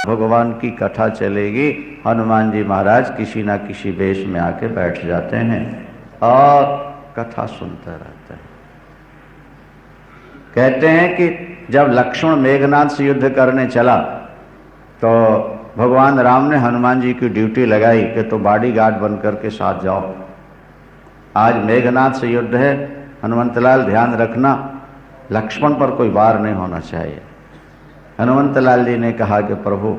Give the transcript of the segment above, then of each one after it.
भगवान की कथा चलेगी, हनुमान जी महाराज किसी ना किसी वेश में आके बैठ जाते हैं और कथा सुनते रहते हैं। कहते हैं कि जब लक्ष्मण मेघनाद से युद्ध करने चला तो भगवान राम ने हनुमान जी की ड्यूटी लगाई कि तो बॉडीगार्ड बन करके साथ जाओ, आज मेघनाद से युद्ध है, हनुमंतलाल ध्यान रखना लक्ष्मण पर कोई वार नहीं होना चाहिए। हनुमंतलाल जी ने कहा कि प्रभु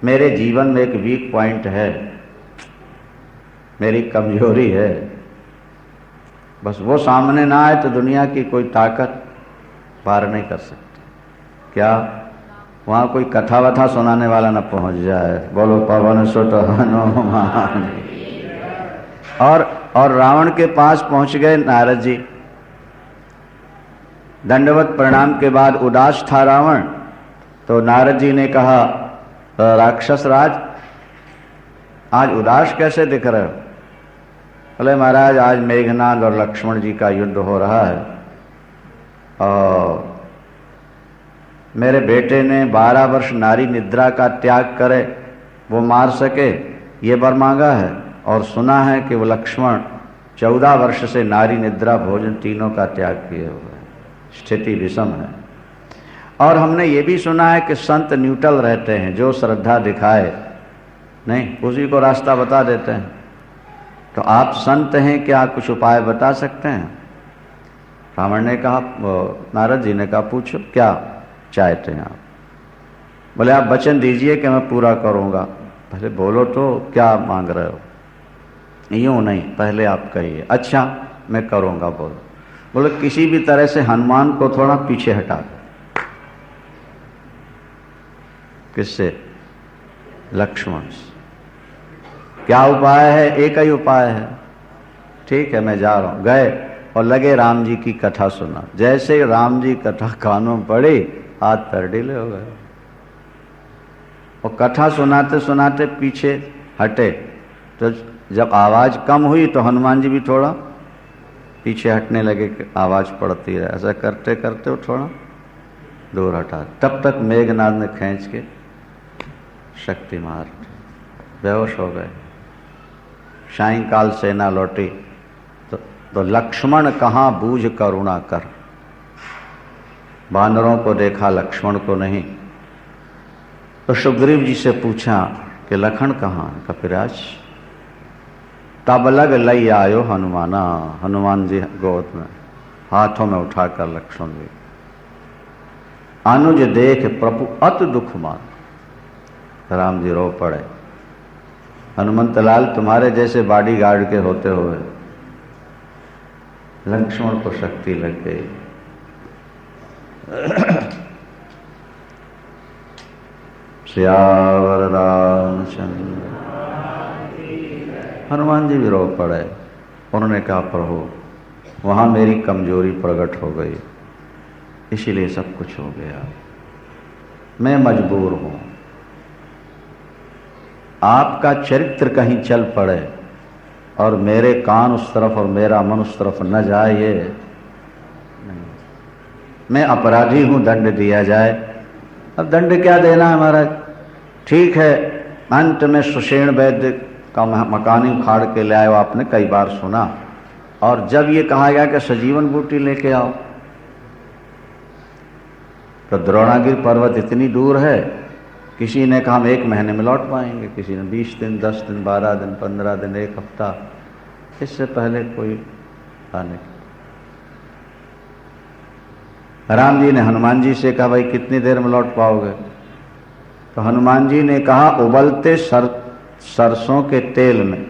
मेरे जीवन में एक वीक पॉइंट है, मेरी कमजोरी है, बस वो सामने ना आए तो दुनिया की कोई ताकत पार नहीं कर सकती। क्या वहाँ कोई कथा वथा सुनाने वाला न पहुँच जाए? बोलो पवन सुत हनुमान। और रावण के पास पहुँच गए नारद जी। दंडवत प्रणाम के बाद उदास था रावण, तो नारद जी ने कहा राक्षस राज आज उदास कैसे दिख रहे हो? बोले महाराज आज मेघनाद और लक्ष्मण जी का युद्ध हो रहा है और मेरे बेटे ने 12 वर्ष नारी निद्रा का त्याग करे वो मार सके ये वर मांगा है, और सुना है कि वो लक्ष्मण 14 वर्ष से नारी निद्रा भोजन तीनों का त्याग किए हुए हैं, स्थिति विषम है। और हमने ये भी सुना है कि संत न्यूट्रल रहते हैं, जो श्रद्धा दिखाए नहीं उसी को रास्ता बता देते हैं। तो आप संत हैं, क्या कुछ उपाय बता सकते हैं? रावण ने कहा, नारद जी ने कहा पूछो क्या चाहते हैं आप? बोले आप वचन दीजिए कि मैं पूरा करूंगा। पहले बोलो तो क्या मांग रहे हो? यूं नहीं, पहले आप कहिए। अच्छा मैं करूंगा। बोलो। बोले किसी भी तरह से हनुमान को थोड़ा पीछे हटा दो। किससे? लक्ष्मण से। क्या उपाय है? एक ही उपाय है। ठीक है मैं जा रहा हूं। गए और लगे राम जी की कथा सुना। जैसे राम जी कथा कानों में पड़ी हाथ पैर ढीले हो गए और कथा सुनाते सुनाते पीछे हटे। तो जब आवाज कम हुई तो हनुमान जी भी थोड़ा पीछे हटने लगे कि आवाज पड़ती है। ऐसा करते करते वो थोड़ा दूर हटा। तब तक मेघनाद ने खींच के शक्ति मार, बेहोश हो गए। सायंकाल सेना लौटी तो लक्ष्मण कहाँ बूझ करुणा कर। बानरों को देखा, लक्ष्मण को नहीं। तो सुग्रीव जी से पूछा कि लखन कहाँ है? कपिराज तब लग लई आयो हनुमाना। हनुमान जी गोद में हाथों में उठाकर लक्ष्मण जी। अनुज देख प्रभु अत दुख मान। राम जी रो पड़े। हनुमंतलाल तुम्हारे जैसे बॉडीगार्ड के होते हुए लक्ष्मण को शक्ति लग गई। श्यावर रामचंद्र। हनुमान जी भी रो पड़े। उन्होंने कहा प्रभु वहां मेरी कमजोरी प्रकट हो गई, इसीलिए सब कुछ हो गया। मैं मजबूर हूं। आपका चरित्र कहीं चल पड़े और मेरे कान उस तरफ और मेरा मन उस तरफ न जाए, ये नहीं। मैं अपराधी हूं, दंड दिया जाए। अब दंड क्या देना है महाराज? ठीक है, अंत में सुषेण वैद्य का मकान ही उखाड़ के ले आयो, आपने कई बार सुना। और जब ये कहा गया कि सजीवन बूटी लेके आओ, तो द्रोणागिरि पर्वत इतनी दूर है, किसी ने कहा हम 1 महीने में लौट पाएंगे, किसी ने 20 दिन, 10 दिन, 12 दिन, 15 दिन, 1 हफ्ता। इससे पहले कोई आने। राम जी ने हनुमान जी से कहा भाई कितनी देर में लौट पाओगे? तो हनुमान जी ने कहा उबलते सरसों के तेल में,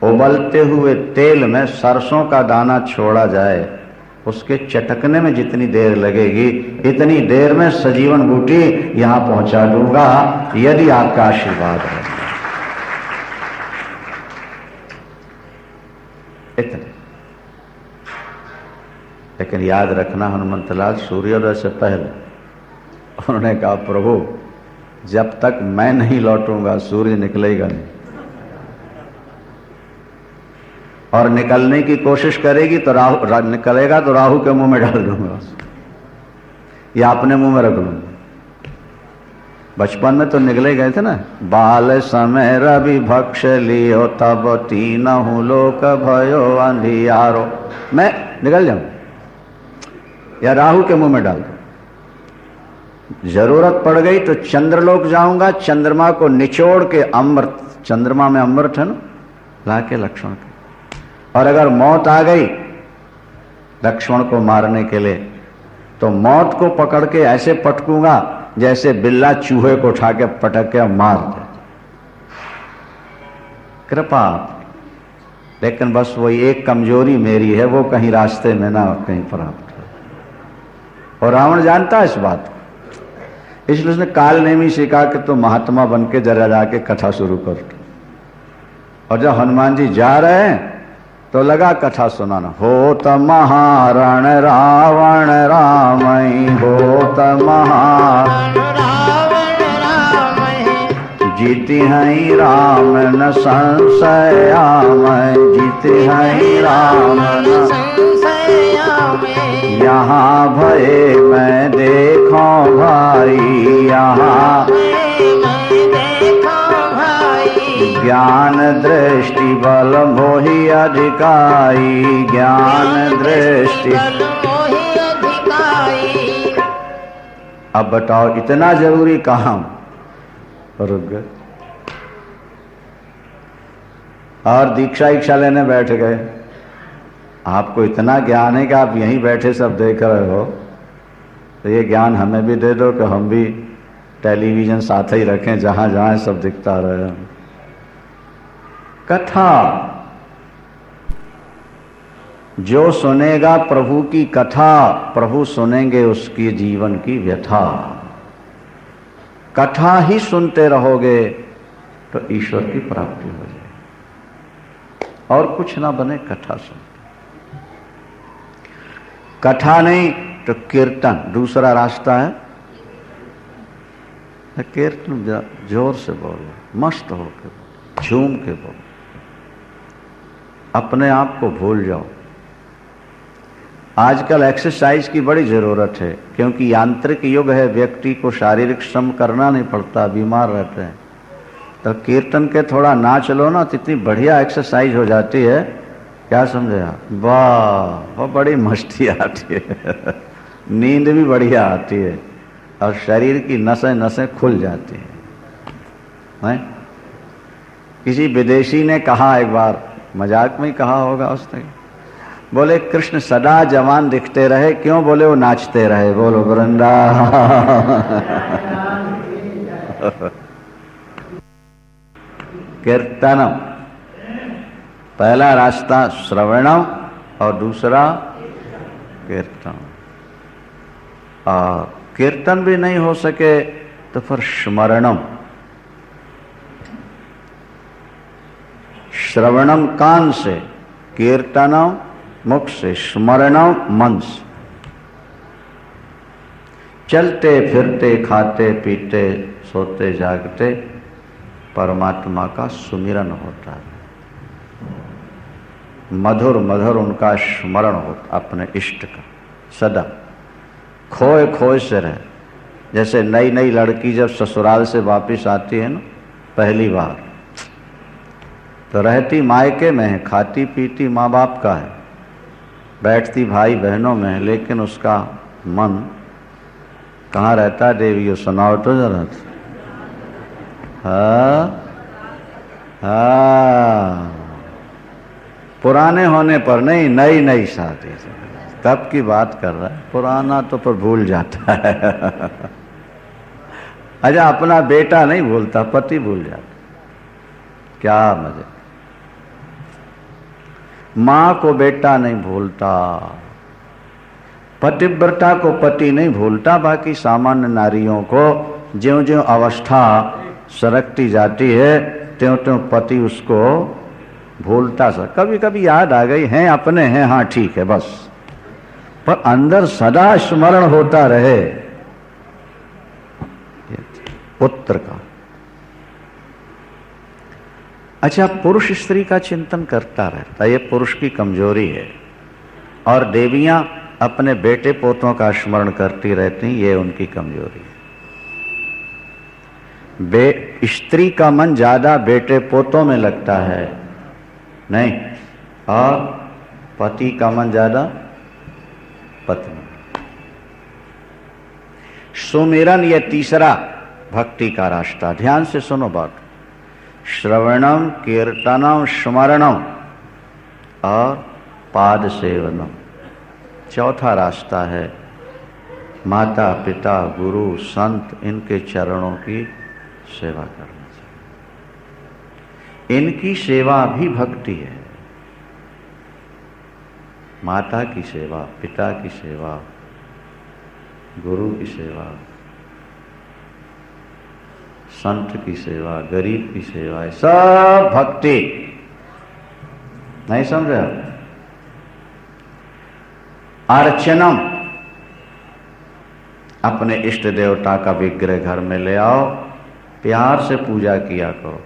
उबलते हुए तेल में सरसों का दाना छोड़ा जाए, उसके चटकने में जितनी देर लगेगी इतनी देर में सजीवन बूटी यहां पहुंचा दूंगा, यदि आपका आशीर्वाद है। इतने। लेकिन याद रखना हनुमंतलाल सूर्योदय से पहले उन्होंने कहा प्रभु जब तक मैं नहीं लौटूंगा सूर्य निकलेगा नहीं, और निकलने की कोशिश करेगी तो राहु निकलेगा तो राहु के मुंह में डाल दूंगा या अपने मुंह में रख लूंगा। बचपन में तो निकले गए थे ना, बाल समय रवि भक्ष लियो तब तीनहु लोक भयो अंधियारो, मैं निकल जाऊं या राहु के मुंह में डाल दूं। जरूरत पड़ गई तो चंद्रलोक जाऊंगा, चंद्रमा को निचोड़ के अमृत, चंद्रमा में अमृत है ना, लाके लक्ष्मण के। और अगर मौत आ गई लक्ष्मण को मारने के लिए, तो मौत को पकड़ के ऐसे पटकूंगा जैसे बिल्ला चूहे को उठा के पटक के मार दे। कृपा, लेकिन बस वही एक कमजोरी मेरी है, वो कहीं रास्ते में ना कहीं प्राप्त हो। और रावण जानता है इस बात को, इसलिए उसने काल नेमी सीखा कि तो महात्मा बन के जरा जाके कथा शुरू कर। और जब हनुमान जी जा रहे हैं तो लगा कथा सुनाना, होत महारण रावण रामई, होत महारण जीति हैं राम न संशय आमय, जीति हैं राम न संशय आमय। यहाँ भये मैं देखो भाई, यहाँ ज्ञान दृष्टि बल मोहि अधिकाई, ज्ञान दृष्टि मोहि अधिकाई। अब बताओ इतना जरूरी काम, रुक गए और दीक्षा इच्छा लेने बैठ गए। आपको इतना ज्ञान है कि आप यहीं बैठे सब देख रहे हो, तो ये ज्ञान हमें भी दे दो कि हम भी टेलीविजन साथ ही रखें, जहां जहां सब दिखता रहे। कथा, जो सुनेगा प्रभु की कथा, प्रभु सुनेंगे उसकी जीवन की व्यथा। कथा ही सुनते रहोगे तो ईश्वर की प्राप्ति हो जाए, और कुछ ना बने कथा सुनते। कथा नहीं तो कीर्तन दूसरा रास्ता है। कीर्तन जोर से बोलो, मस्त होकर बोलो, झूम के बोलो, अपने आप को भूल जाओ। आजकल एक्सरसाइज की बड़ी जरूरत है, क्योंकि यांत्रिक युग है, व्यक्ति को शारीरिक श्रम करना नहीं पड़ता, बीमार रहते हैं। तो कीर्तन के थोड़ा नाच लो ना, तो इतनी बढ़िया एक्सरसाइज हो जाती है। क्या समझे आप? वाह, वो बड़ी मस्ती आती है नींद भी बढ़िया आती है, और शरीर की नसें नसें खुल जाती हैं। किसी विदेशी ने कहा एक बार, मजाक में ही कहा होगा उसने, बोले कृष्ण सदा जवान दिखते रहे, क्यों? बोले वो नाचते रहे। बोलो वृंदावन कीर्तनम, पहला रास्ता श्रवणम और दूसरा कीर्तन। और कीर्तन भी नहीं हो सके तो फिर स्मरणम। श्रवणम कान से, कीर्तनम मुख से, स्मरणम मन से। चलते फिरते खाते पीते सोते जागते परमात्मा का सुमिरन होता है, मधुर मधुर उनका स्मरण होता, अपने इष्ट का सदा। खोए खोए से रहे, जैसे नई नई लड़की जब ससुराल से वापस आती है ना पहली बार, तो रहती मायके में है, खाती पीती माँ बाप का है, बैठती भाई बहनों में है, लेकिन उसका मन कहाँ रहता है? देवियों सुनाओ तो जरा। हाँ, पुराने होने पर नहीं, नई नई शादी तब की बात कर रहा है, पुराना तो पर भूल जाता है अच्छा, अपना बेटा नहीं भूलता, पति भूल जाता। क्या मजे। माँ को बेटा नहीं भूलता, पतिव्रता को पति नहीं भूलता, बाकी सामान्य नारियों को ज्यों ज्यों अवस्था सरकती जाती है त्यों त्यों पति उसको भूलता सा। कभी कभी याद आ गई, हैं अपने हैं, हाँ ठीक है बस, पर अंदर सदा स्मरण होता रहे पुत्र का। अच्छा, पुरुष स्त्री का चिंतन करता रहता, ये पुरुष की कमजोरी है, और देवियां अपने बेटे पोतों का स्मरण करती रहती, ये उनकी कमजोरी है। स्त्री का मन ज्यादा बेटे पोतों में लगता है नहीं, और पति का मन ज्यादा पत्नी। सुमिरन ये तीसरा भक्ति का रास्ता। ध्यान से सुनो बात। श्रवणम, कीर्तनम, स्मरणम और पाद सेवनम। चौथा रास्ता है माता पिता गुरु संत इनके चरणों की सेवा करना चाहिए। इनकी सेवा भी भक्ति है। माता की सेवा, पिता की सेवा, गुरु की सेवा, संत की सेवा, गरीब की सेवा, सब भक्ति। नहीं समझे? अर्चनम, अपने इष्ट देवता का विग्रह घर में ले आओ, प्यार से पूजा किया करो।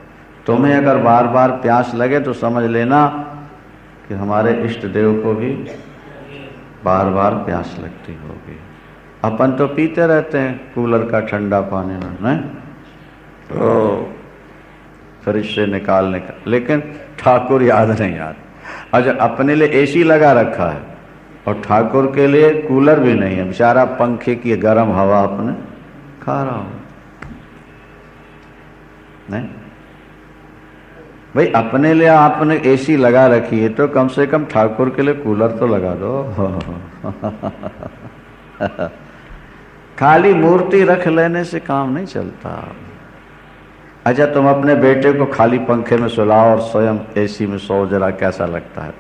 तुम्हें अगर बार बार प्यास लगे तो समझ लेना कि हमारे इष्ट देव को भी बार बार प्यास लगती होगी। अपन तो पीते रहते हैं कूलर का ठंडा पानी नहीं, तो फ्रिज से निकाल, लेकिन ठाकुर याद नहीं आता। अच्छा, अपने लिए एसी लगा रखा है और ठाकुर के लिए कूलर भी नहीं है, बेचारा पंखे की गर्म हवा अपने खा रहा हो। नहीं भाई, अपने लिए आपने एसी लगा रखी है तो कम से कम ठाकुर के लिए कूलर तो लगा दो। खाली मूर्ति रख लेने से काम नहीं चलता। अच्छा, तुम अपने बेटे को खाली पंखे में सुलाओ और स्वयं एसी में सो, जरा कैसा लगता है?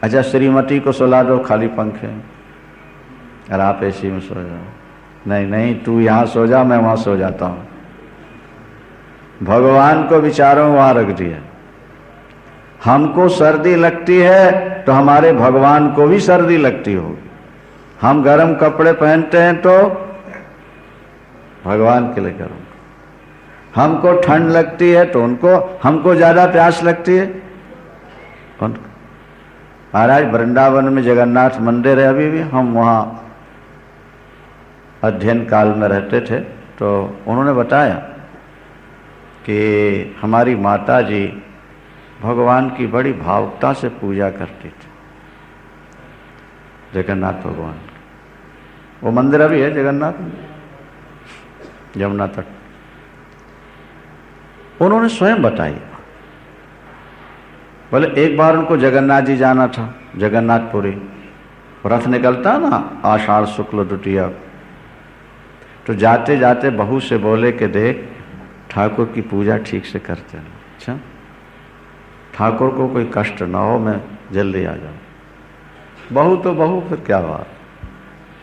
अच्छा, श्रीमती को सुला दो खाली पंखे में और आप एसी में सो जाओ। नहीं नहीं, तू यहाँ सो जा, मैं वहाँ सो जाता हूँ। भगवान को विचारों वहाँ रख दिया। हमको सर्दी लगती है तो हमारे भगवान को भी सर्दी लगती होगी। हम गर्म कपड़े पहनते हैं तो भगवान के लिए गर्म। हमको ठंड लगती है तो हमको ज्यादा प्यास लगती है उनको। महाराज, वृंदावन में जगन्नाथ मंदिर है, अभी भी हम वहाँ अध्ययन काल में रहते थे तो उन्होंने बताया कि हमारी माता जी भगवान की बड़ी भावुकता से पूजा करती थी, जगन्नाथ भगवान। वो मंदिर अभी है जगन्नाथ, यमुना तट। उन्होंने स्वयं बताई। बोले एक बार उनको जगन्नाथ जी जाना था, जगन्नाथपुरी। रथ निकलता ना आषाढ़ शुक्ल द्वितीया, तो जाते जाते बहू से बोले कि देख, ठाकुर की पूजा ठीक से करते हैं। अच्छा, ठाकुर को कोई कष्ट ना हो, मैं जल्दी आ जाऊं। बहू तो बहू, फिर क्या बात।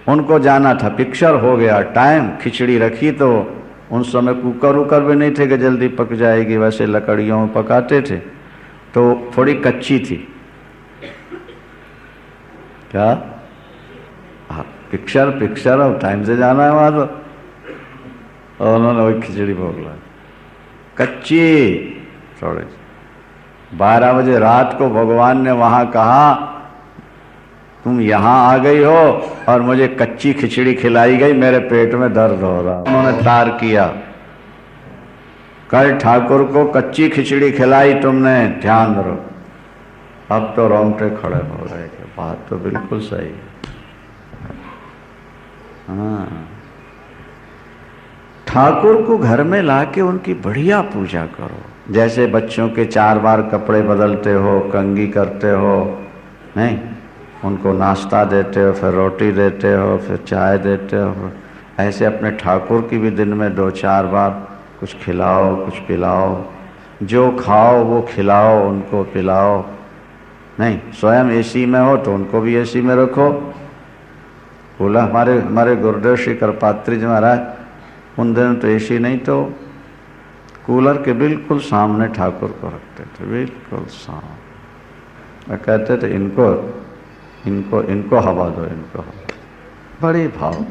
उनको जाना था, पिक्चर हो गया टाइम, खिचड़ी रखी तो उन समय कुकर उकर भी नहीं थे कि जल्दी पक जाएगी, वैसे लकड़ियों में पकाते थे, तो थोड़ी कच्ची थी। क्या? हाँ, पिक्चर और टाइम से जाना है वहाँ तो। और उन्होंने वही खिचड़ी भोगला, कच्ची थोड़ी। 12 बजे रात को भगवान ने वहाँ कहा, तुम यहाँ आ गई हो और मुझे कच्ची खिचड़ी खिलाई गई, मेरे पेट में दर्द हो रहा। उन्होंने तार किया, कल ठाकुर को कच्ची खिचड़ी खिलाई तुमने, ध्यान रखो। अब तो रोंगटे खड़े हो गए। बात तो बिल्कुल सही है। हाँ, ठाकुर को घर में लाके उनकी बढ़िया पूजा करो। जैसे बच्चों के 4 बार कपड़े बदलते हो, कंघी करते हो, नहीं, उनको नाश्ता देते हो, फिर रोटी देते हो, फिर चाय देते हो, ऐसे अपने ठाकुर की भी दिन में 2-4 बार कुछ खिलाओ, कुछ पिलाओ। जो खाओ वो खिलाओ, उनको पिलाओ। नहीं, स्वयं एसी में हो तो उनको भी एसी में रखो। बोला हमारे गुरुदेव श्री कृपात्री जी महाराज, उन दिनों तो एसी नहीं, तो कूलर के बिल्कुल सामने ठाकुर को रखते थे, बिल्कुल सामने। कहते थे इनको हवा दो, इनको हवा। बड़ी भाव।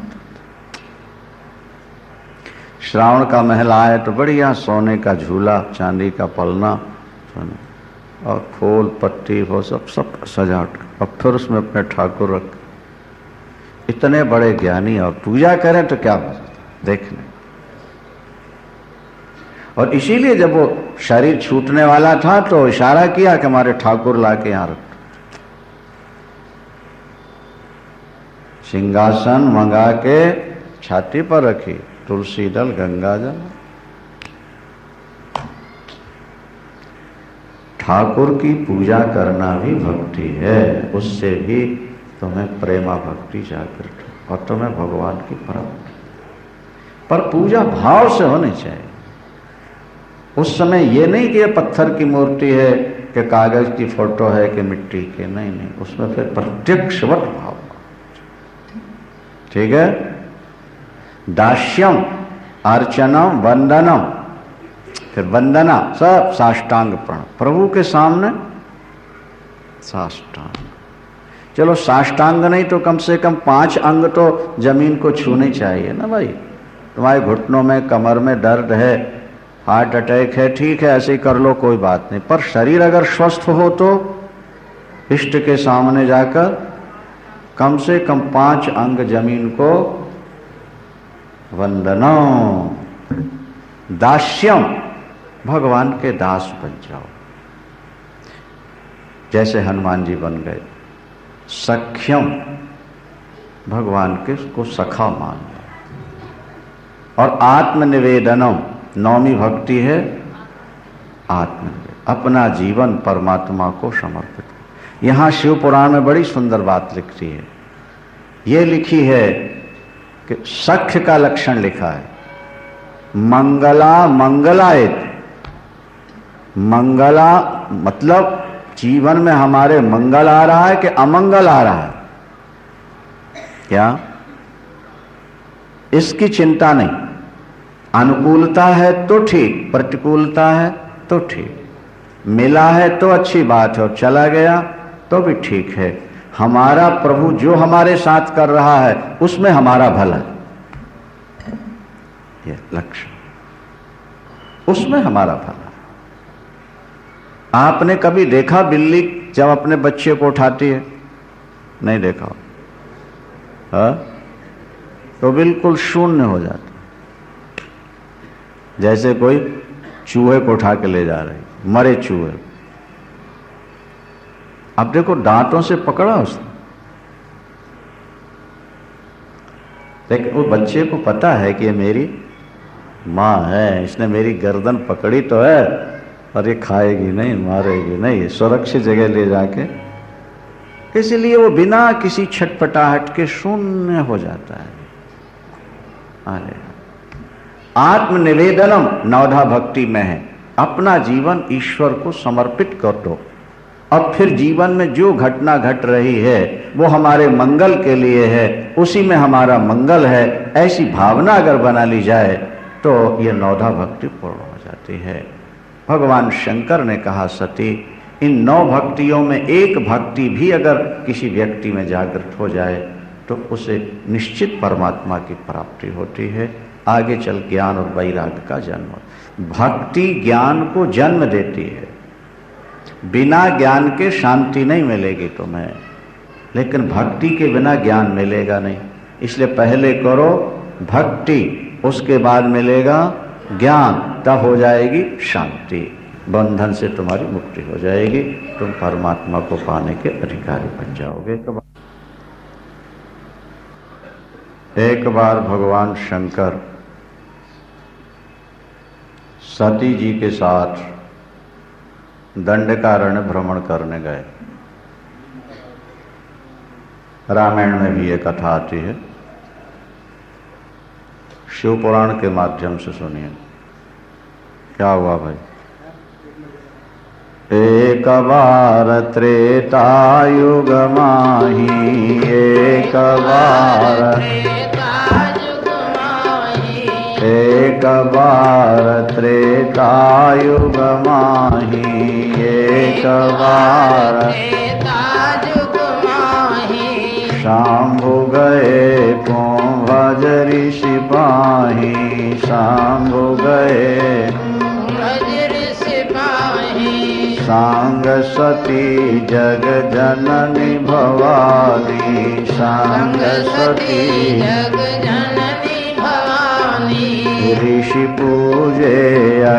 श्रावण का महल आए तो बढ़िया सोने का झूला, चांदी का पलना और फूल पत्ती हो, सब सजावट, और फिर उसमें अपने ठाकुर रख। इतने बड़े ज्ञानी और पूजा करें तो क्या देखने। और इसीलिए जब वो शरीर छूटने वाला था तो इशारा किया कि हमारे ठाकुर लाके यहां रख। सिंहासन मंगा के छाती पर रखी, तुलसी दल, गंगा जल। ठाकुर की पूजा करना भी भक्ति है, उससे भी तुम्हें प्रेमा भक्ति जागृत हो और तुम्हें भगवान की प्राप्ति। पर पूजा भाव से होनी चाहिए। उस समय ये नहीं कि ये पत्थर की मूर्ति है कि कागज की फोटो है कि मिट्टी के, नहीं नहीं, उसमें फिर प्रत्यक्षवत भाव। ठीक है। दास्यम, अर्चनम, वंदनम, फिर वंदना, सब साष्टांग प्रणव, प्रभु के सामने साष्टांग। चलो साष्टांग नहीं तो कम से कम 5 अंग तो जमीन को छूने चाहिए ना भाई। तुम्हारे घुटनों में, कमर में दर्द है, हार्ट अटैक है, ठीक है, ऐसे ही कर लो, कोई बात नहीं। पर शरीर अगर स्वस्थ हो तो इष्ट के सामने जाकर कम से कम 5 अंग जमीन को वंदना। दास्यम, भगवान के दास बन जाओ, जैसे हनुमान जी बन गए। सख्यम, भगवान के को सखा मान लो। और आत्मनिवेदनम, नौमी भक्ति है आत्मनिवेदन, अपना जीवन परमात्मा को समर्पित। यहां शिव पुराण में बड़ी सुंदर बात लिखी है। ये लिखी है कि सख्य का लक्षण लिखा है, मंगला मंगलायत। मंगला मतलब जीवन में हमारे मंगल आ रहा है कि अमंगल आ रहा है, क्या इसकी चिंता नहीं। अनुकूलता है तो ठीक, प्रतिकूलता है तो ठीक, मिला है तो अच्छी बात है और चला गया तो भी ठीक है। हमारा प्रभु जो हमारे साथ कर रहा है उसमें हमारा भला है, ये लक्ष्य, उसमें हमारा भला। आपने कभी देखा बिल्ली जब अपने बच्चे को उठाती है? नहीं देखा। हाँ? तो बिल्कुल शून्य हो जाता, जैसे कोई चूहे को उठा के ले जा रहे, मरे चूहे। अब देखो दांतों से पकड़ा उसने, लेकिन वो बच्चे को पता है कि ये मेरी माँ है, इसने मेरी गर्दन पकड़ी तो है और ये खाएगी नहीं, मारेगी नहीं, सुरक्षित जगह ले जाके। इसलिए वो बिना किसी छटपटाहट के शून्य हो जाता है। अरे आत्मनिवेदनम नवधा भक्ति में है, अपना जीवन ईश्वर को समर्पित कर दो। अब फिर जीवन में जो घटना घट रही है वो हमारे मंगल के लिए है, उसी में हमारा मंगल है, ऐसी भावना अगर बना ली जाए तो ये नवधा भक्ति पूर्ण हो जाती है। भगवान शंकर ने कहा, सती इन 9 भक्तियों में एक भक्ति भी अगर किसी व्यक्ति में जागृत हो जाए तो उसे निश्चित परमात्मा की प्राप्ति होती है। आगे चल ज्ञान और वैराग्य का जन्म। भक्ति ज्ञान को जन्म देती है, बिना ज्ञान के शांति नहीं मिलेगी तुम्हें, लेकिन भक्ति के बिना ज्ञान मिलेगा नहीं। इसलिए पहले करो भक्ति, उसके बाद मिलेगा ज्ञान, तब हो जाएगी शांति, बंधन से तुम्हारी मुक्ति हो जाएगी, तुम परमात्मा को पाने के अधिकारी बन जाओगे। एक बार भगवान शंकर सती जी के साथ दंडकारण्य भ्रमण करने गए। रामायण में भी ये कथा आती है, शिव पुराण के माध्यम से सुनिए। क्या हुआ भाई? एक बार त्रेता युग माही, एक बार एक बार त्रेता युग माही, एक बार शांभु गए को भज ऋषि पाही, शांभु गए सांग सती जग जननी भवानी, सांग सती जग जननी भवानी। ऋषि पूजे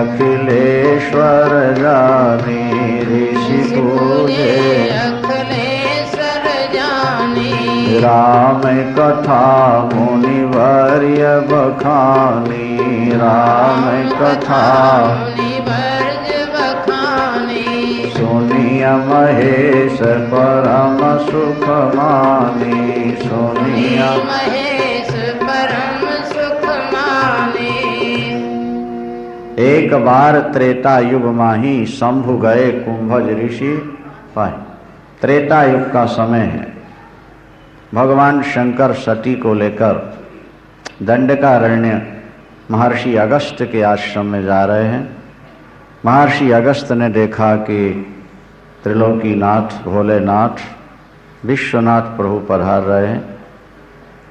अखिलेश्वर जानी, ऋषि पूजे अखिलेश्वर जानी। राम कथा मुनिवर्य बखानी, राम कथा मुनिवर्य बखानी। सुनिय महेश परम सुख मानी, सुनिय महेश परम सुख मानी। एक बार त्रेता युग माही शंभु गए कुंभज ऋषि पाए। त्रेता युग का समय है। भगवान शंकर सती को लेकर दंडकारण्य महर्षि अगस्त के आश्रम में जा रहे हैं। महर्षि अगस्त ने देखा कि त्रिलोकीनाथ भोलेनाथ विश्वनाथ प्रभु पधार रहे हैं।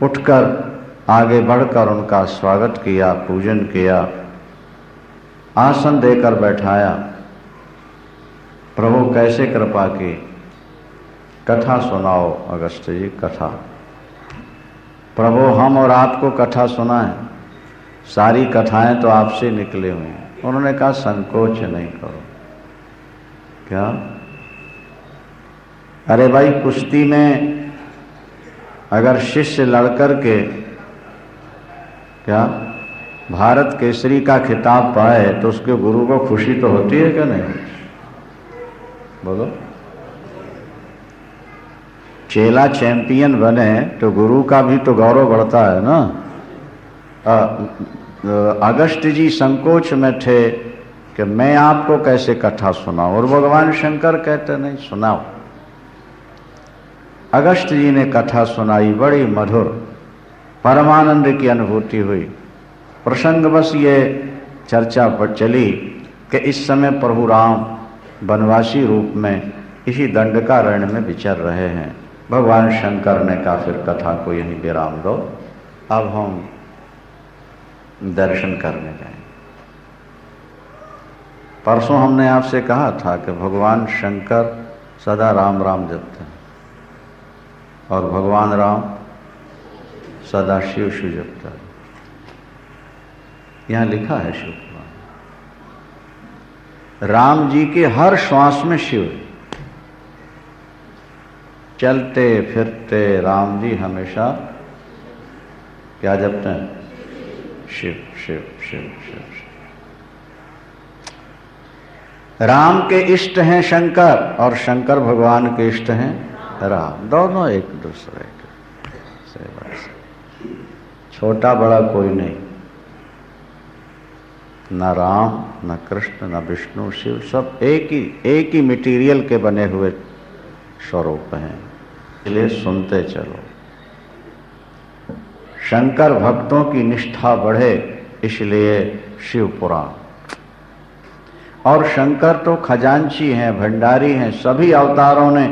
उठकर आगे बढ़कर उनका स्वागत किया, पूजन किया, आसन देकर बैठाया। प्रभु कैसे कृपा की? कथा सुनाओ अगस्त जी, कथा। प्रभु हम और आपको कथा सुनाएं, सारी कथाएं तो आपसे निकली हुई हैं। उन्होंने कहा संकोच नहीं करो। क्या? अरे भाई, कुश्ती में अगर शिष्य लड़कर के क्या भारत केसरी का खिताब पाए तो उसके गुरु को खुशी तो होती है क्या नहीं? बोलो। चेला चैंपियन बने तो गुरु का भी तो गौरव बढ़ता है ना। अगस्त जी संकोच में थे कि मैं आपको कैसे कथा सुनाऊं, और भगवान शंकर कहते नहीं, सुनाओ। अगस्त जी ने कथा सुनाई, बड़ी मधुर, परमानंद की अनुभूति हुई। प्रसंगवश ये चर्चा पर चली कि इस समय प्रभु राम वनवासी रूप में इसी दंडकारण्य में विचर रहे हैं। भगवान शंकर ने कहा फिर कथा को यहीं विराम दो, अब हम दर्शन करने जाएंगे। परसों हमने आपसे कहा था कि भगवान शंकर सदा राम राम जपते हैं और भगवान राम सदा शिव शिव जपता है। यहां लिखा है शिव पुराण, राम जी के हर श्वास में शिव है। चलते फिरते राम जी हमेशा क्या जपते हैं? शिव शिव शिव शिव शिव। राम के इष्ट हैं शंकर और शंकर भगवान के इष्ट हैं राम, दोनों एक दूसरे के। छोटा बड़ा कोई नहीं, न राम न कृष्ण न विष्णु शिव, सब एक ही मटेरियल के बने हुए स्वरूप हैं। इसलिए सुनते चलो। शंकर भक्तों की निष्ठा बढ़े इसलिए शिव पुराण। और शंकर तो खजांची हैं, भंडारी हैं। सभी अवतारों ने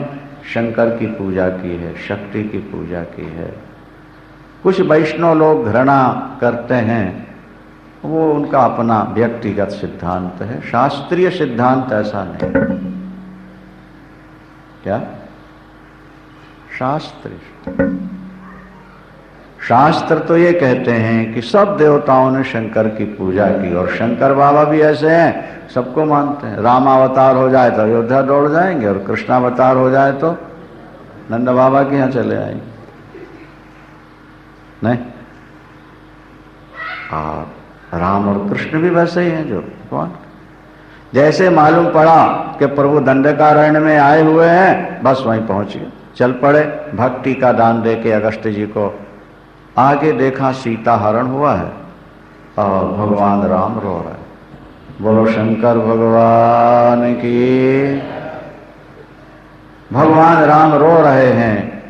शंकर की पूजा की है, शक्ति की पूजा की है। कुछ वैष्णव लोग घृणा करते हैं, वो उनका अपना व्यक्तिगत सिद्धांत है। शास्त्रीय सिद्धांत ऐसा नहीं। क्या? शास्त्र तो ये कहते हैं कि सब देवताओं ने शंकर की पूजा की और शंकर बाबा भी ऐसे हैं, सबको मानते हैं। रामावतार हो जाए तो अयोध्या दौड़ जाएंगे और कृष्णावतार हो जाए तो नंद बाबा के यहाँ चले आएंगे। नहीं, राम और कृष्ण भी वैसे ही हैं जो भगवान। जैसे मालूम पड़ा कि प्रभु दंडकारण्य में आए हुए हैं, बस वहीं पहुंच गए, चल पड़े भक्ति का दान दे के अगस्त जी को। आगे देखा सीता हरण हुआ है और भगवान राम रो रहे हैं। बोलो शंकर भगवान की। भगवान राम रो रहे हैं,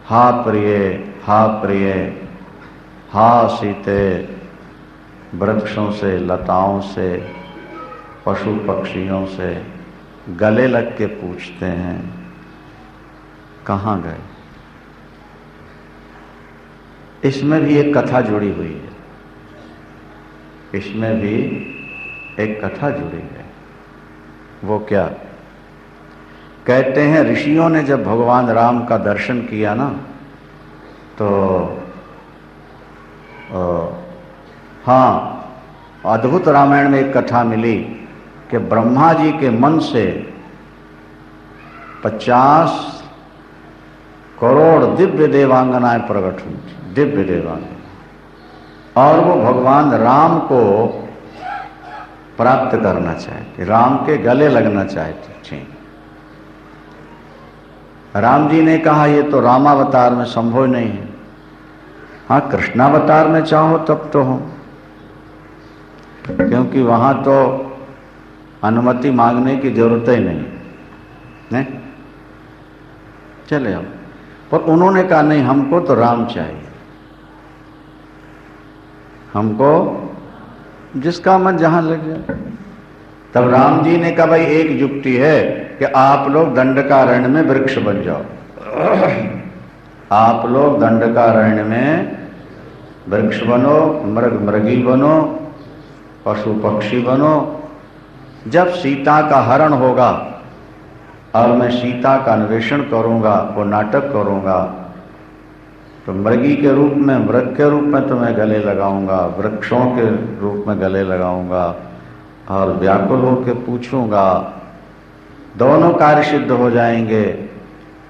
हा प्रिय हा प्रिय, हा सीते। वृक्षों से, लताओं से, पशु पक्षियों से गले लग के पूछते हैं कहाँ गए। इसमें भी एक कथा जुड़ी हुई है, इसमें भी एक कथा जुड़ी है। वो क्या? कहते हैं ऋषियों ने जब भगवान राम का दर्शन किया ना तो हाँ, अद्भुत रामायण में एक कथा मिली कि ब्रह्मा जी के मन से 50 करोड़ दिव्य देवांगनाएं प्रकट हुई थी, दिव्य देवांगना, और वो भगवान राम को प्राप्त करना चाहते, राम के गले लगना चाहते थी। राम जी ने कहा ये तो रामावतार में संभव नहीं है, हाँ कृष्णावतार में चाहो तब तो हो, क्योंकि वहां तो अनुमति मांगने की जरूरत ही नहीं, चले आओ। पर उन्होंने कहा नहीं, हमको तो राम चाहिए, हमको जिसका मन जहां लग जाए। तब राम जी ने कहा भाई एक युक्ति है कि आप लोग दंडकारण्य में वृक्ष बन जाओ, आप लोग दंडकारण्य में वृक्ष बनो, मृगी बनो, पशु पक्षी बनो। जब सीता का हरण होगा और मैं सीता का अन्वेषण करूंगा, वो नाटक करूंगा, तो मृगी के रूप में, मृग के रूप में तुम्हें गले लगाऊंगा, वृक्षों के रूप में गले लगाऊंगा और व्याकुल होकर पूछूंगा, दोनों कार्य सिद्ध हो जाएंगे।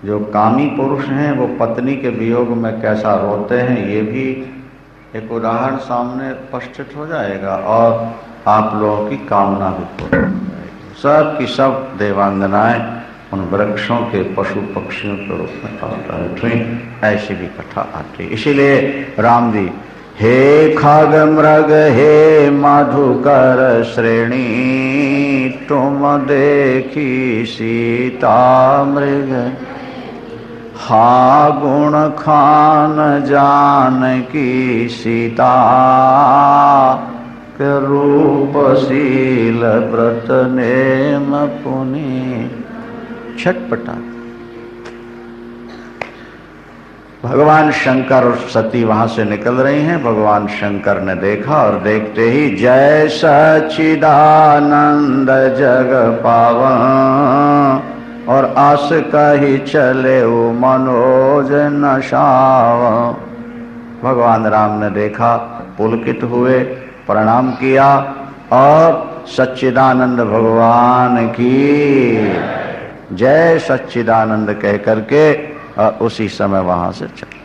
जो कामी पुरुष हैं वो पत्नी के वियोग में कैसा रोते हैं ये भी एक उदाहरण सामने उपस्थित हो जाएगा, और आप लोगों की कामना भी पूरी हो जाएगी। सब की सब देवांगनाएं उन वृक्षों के, पशु पक्षियों के रूप में अवतरित हुई। ऐसी भी कथा आती। इसीलिए राम जी, हे खग मृग हे मधुकर श्रेणी, तुम देखी सीता मृग, हा गुण खान जान की सीता, के रूप शील व्रत नेम पुनि। छटपटा भगवान शंकर और सती वहां से निकल रही हैं। भगवान शंकर ने देखा और देखते ही जय सच्चिदानंद जग पावन, और आस कही चले वो मनोज नशाव। भगवान राम ने देखा, पुलकित हुए, प्रणाम किया और सच्चिदानंद भगवान की जय सच्चिदानंद कह करके उसी समय वहां से चले।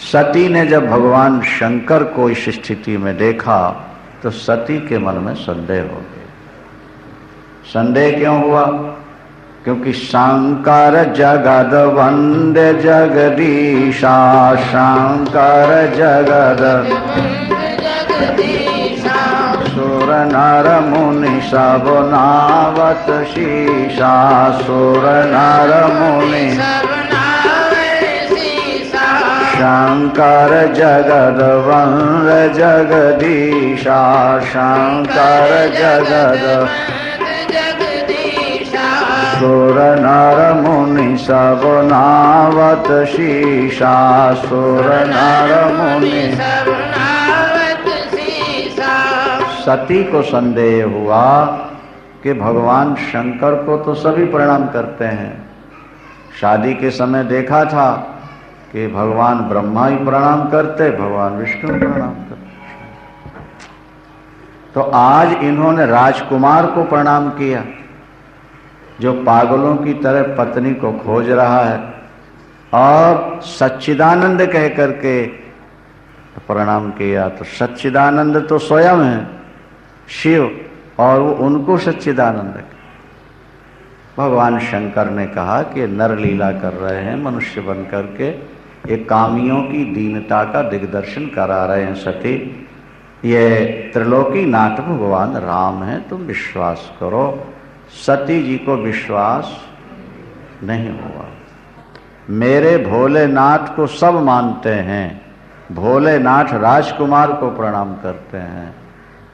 सती ने जब भगवान शंकर को इस स्थिति में देखा तो सती के मन में संदेह हो गया। संदेह क्यों हुआ? क्योंकि शंकर जगद वंद्य जगदीशा, शंकर जगद सुर नर मुनि सब नावत शीशा, सुर नर मुनि शंकर जगद वंद्य जगदीशा, शंकर जगद सुर नर मुनि सब नावत शीशा, सुर नर मुनि। सती को संदेह हुआ कि भगवान शंकर को तो सभी प्रणाम करते हैं, शादी के समय देखा था कि भगवान ब्रह्मा ही प्रणाम करते, भगवान विष्णु प्रणाम करते, तो आज इन्होंने राजकुमार को प्रणाम किया जो पागलों की तरह पत्नी को खोज रहा है, और सच्चिदानंद कह करके प्रणाम किया। तो सच्चिदानंद तो स्वयं है शिव, और वो उनको सच्चिदानंद। भगवान शंकर ने कहा कि नर लीला कर रहे हैं मनुष्य बन करके, ये कामियों की दीनता का दिग्दर्शन करा रहे हैं सती, ये त्रिलोकी नाथ भगवान राम है, तुम विश्वास करो। सती जी को विश्वास नहीं हुआ। मेरे भोलेनाथ को सब मानते हैं, भोलेनाथ राजकुमार को प्रणाम करते हैं।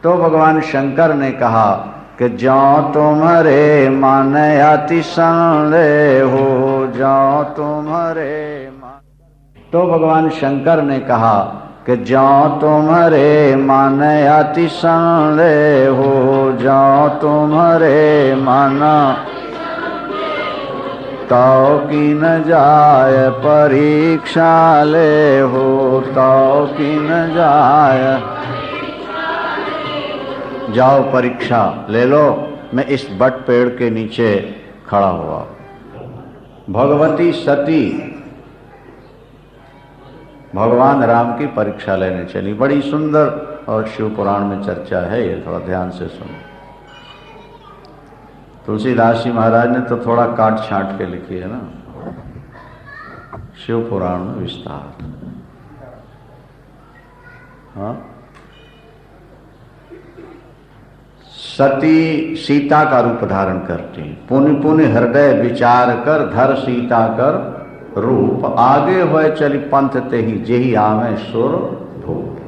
तो भगवान शंकर ने कहा कि जो तुम्हारे मन अति संदेह हो, जो तुम्हारे मन। तो भगवान शंकर ने कहा कि जो तुम्हारे मन अति संदेह हो, जो तुम्हारे मन तो की न जाय परीक्षा ले हो, तो की न जाय। जाओ परीक्षा ले लो, मैं इस बट पेड़ के नीचे खड़ा हुआ। भगवती सती भगवान राम की परीक्षा लेने चली। बड़ी सुंदर और शिव पुराण में चर्चा है, ये थोड़ा ध्यान से सुनो। तुलसीदास जी महाराज ने तो थोड़ा काट छांट के लिखी है ना, शिव पुराण में विस्तार। हाँ, सती सीता का रूप धारण करती, पुण्य पुण्य हृदय विचार कर धर सीता कर रूप, आगे हुए चली पंथ ते ही जेही आवे सुर धूप।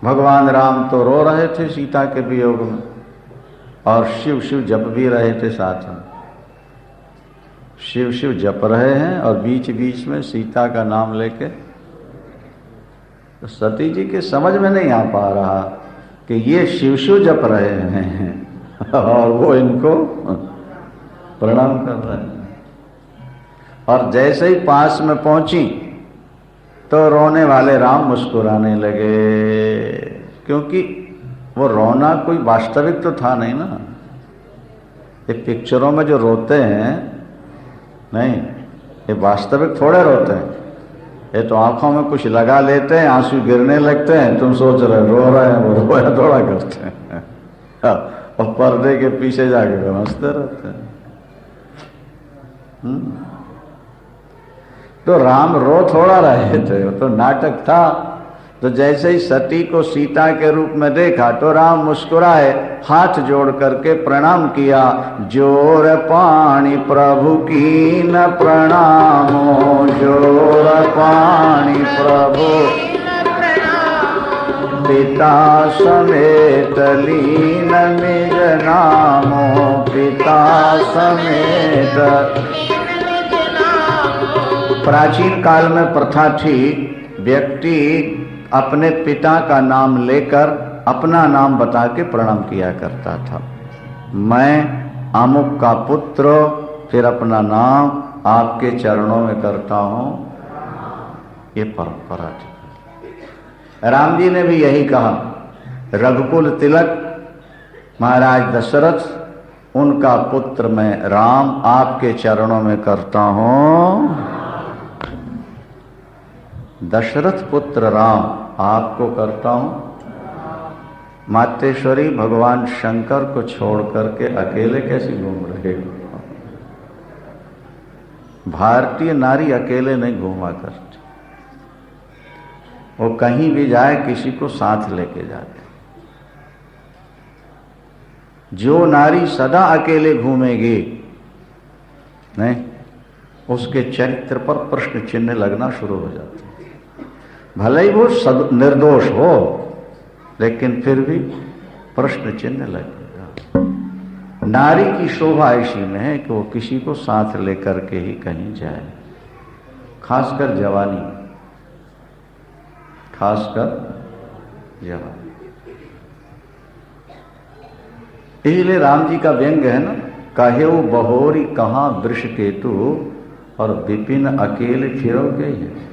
भगवान राम तो रो रहे थे सीता के वियोग में, और शिव शिव जप भी रहे थे साथ में। शिव शिव जप रहे हैं और बीच बीच में सीता का नाम लेके। तो सती जी के समझ में नहीं आ पा रहा कि ये शिव शिव जप रहे हैं और वो इनको प्रणाम कर रहे हैं। और जैसे ही पास में पहुंची तो रोने वाले राम मुस्कुराने लगे, क्योंकि वो रोना कोई वास्तविक तो था नहीं ना। ये पिक्चरों में जो रोते हैं, नहीं, ये वास्तविक थोड़े रोते हैं। ये तो आंखों में कुछ लगा लेते हैं, आंसू गिरने लगते हैं, तुम सोच रहे रो रहे हैं, वो रोया थोड़ा करते हैं और पर्दे के पीछे जाके हंसते रहते हैं। तो राम रो थोड़ा रहे थे, वो तो नाटक था। तो जैसे ही सती को सीता के रूप में देखा तो राम मुस्कुराए, हाथ जोड़ करके प्रणाम किया। जोर पाणी प्रभु की न प्रणामो, जोर पाणी प्रभु पिता समेत लीन निज नामो, पिता समेत। प्राचीन काल में प्रथा थी, व्यक्ति अपने पिता का नाम लेकर अपना नाम बता के प्रणाम किया करता था। मैं अमुक का पुत्र, फिर अपना नाम आपके चरणों में करता हूं, ये परंपरा थी। राम जी ने भी यही कहा। रघुकुल तिलक महाराज दशरथ, उनका पुत्र मैं राम आपके चरणों में करता हूं। दशरथ पुत्र राम आपको करता हूं। मातेश्वरी भगवान शंकर को छोड़ करके अकेले कैसे घूम रहे हो? भारतीय नारी अकेले नहीं घूमा करती, वो कहीं भी जाए किसी को साथ लेके जाते। जो नारी सदा अकेले घूमेगी, नहीं, उसके चरित्र पर प्रश्न चिन्ह लगना शुरू हो जाता है। भले ही वो निर्दोष हो, लेकिन फिर भी प्रश्न चिन्ह लगेगा। नारी की शोभा इसी में है कि वो किसी को साथ लेकर के ही कहीं जाए, खासकर जवानी, खासकर जवानी। इसलिए राम जी का व्यंग्य है ना, कहेऊ बहोरी कहाँ वृष केतु, और विपिन अकेले फिरो गए है।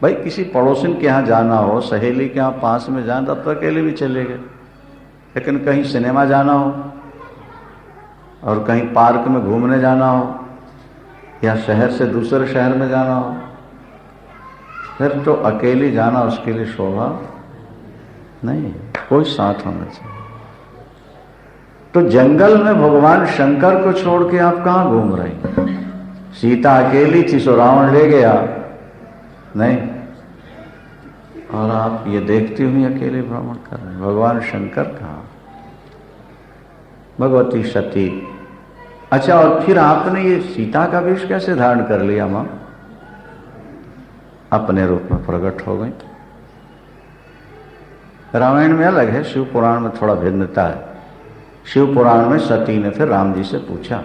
भाई किसी पड़ोसिन के यहाँ जाना हो, सहेली के यहाँ पास में जाना, तब तो अकेले भी चले गए। लेकिन कहीं सिनेमा जाना हो और कहीं पार्क में घूमने जाना हो, या शहर से दूसरे शहर में जाना हो, फिर तो अकेले जाना उसके लिए शोभा नहीं, कोई साथ होना चाहिए। तो जंगल में भगवान शंकर को छोड़ के आप कहाँ घूम रहे हैं? सीता अकेली थी सो रावण ले गया, नहीं, और आप ये देखते हुए अकेले भ्रमण कर रहे हैं। भगवान शंकर कहाँ? भगवती सती। अच्छा, और फिर आपने ये सीता का वेश कैसे धारण कर लिया? मां अपने रूप में प्रकट हो गई। रामायण में अलग है, शिव पुराण में थोड़ा भिन्नता है। शिव पुराण में सती ने फिर राम जी से पूछा,